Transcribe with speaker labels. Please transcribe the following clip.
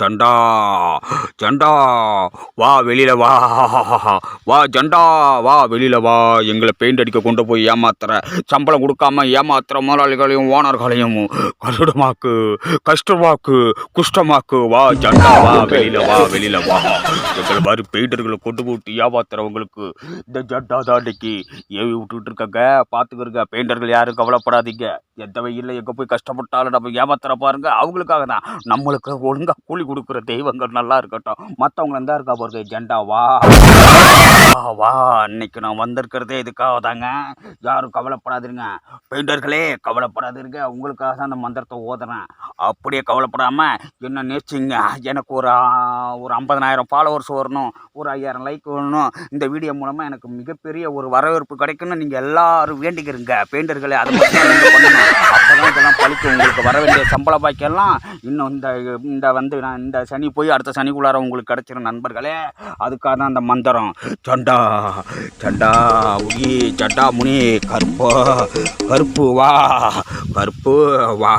Speaker 1: சண்டா சண்டா வா வெளியில வா, வா சண்டா வா வெளியில வா. எங்களை பெயிண்ட் அடிக்க கொண்டு போய் ஏமாத்துற, சம்பளம் கொடுக்காம ஏமாத்துற முதலாளிகளையும் ஓனர்களையும் கஷ்டமாக்கு, கஷ்டமாக்கு, குஷ்டமாக்கு. வா சண்டா வா வெளியில வா, வெளியில வா. எங்களை மாதிரி பெயிண்டர்களை கொண்டு போட்டு ஏமாத்துறவங்களுக்கு இந்த ஜண்டா தாண்டிக்கு ஏவி விட்டுட்டு இருக்காங்க. பார்த்துக்கிறங்க பெயிண்டர்கள் யாரும் கவலைப்படாதீங்க. எந்த வெயில்ல எங்கே போய் கஷ்டப்பட்டாலும் நம்ம ஏமாத்துற பாருங்க, அவங்களுக்காக தான். நம்மளுக்கு ஒழுங்காக கூலி கொடுக்குற தெய்வங்கள் நல்லா இருக்கட்டும், மற்றவங்க இருந்தா இருக்கா பாருங்க. ஜெண்டா வா வா. இன்னைக்கு நான் வந்திருக்கிறதே இதுக்காக தாங்க. யாரும் கவலைப்படாதுங்க பெயிண்டர்களே, கவலைப்படாதுங்க. உங்களுக்காக தான் அந்த மந்திரத்தை ஓதுறேன். அப்படியே கவலைப்படாமல் என்ன நேசிங்க. எனக்கு ஒரு 50,000 ஃபாலோவர்ஸ் வரணும், ஒரு 5,000 லைக் வரணும். இந்த வீடியோ மூலமாக எனக்கு மிகப்பெரிய ஒரு வரவேற்பு கிடைக்குன்னு நீங்கள் எல்லாரும் வேண்டிக்கிறீங்க பெயிண்டர்களே. அது மட்டும் நீங்கள் பண்ணணும். அப்போ தான் இதெல்லாம் பழிக்கும். உங்களுக்கு வர வேண்டிய சம்பள பாக்கியெல்லாம் இன்னும் இந்த சனி போய் அடுத்த சனிக்குள்ளார உங்களுக்கு கிடைச்சிடும் நண்பர்களே. அதுக்காக தான் அந்த மந்திரம். சண்டா சண்டா முனி, சண்டா முனி, கருப்பு கருப்பு வா, கருப்பு வா.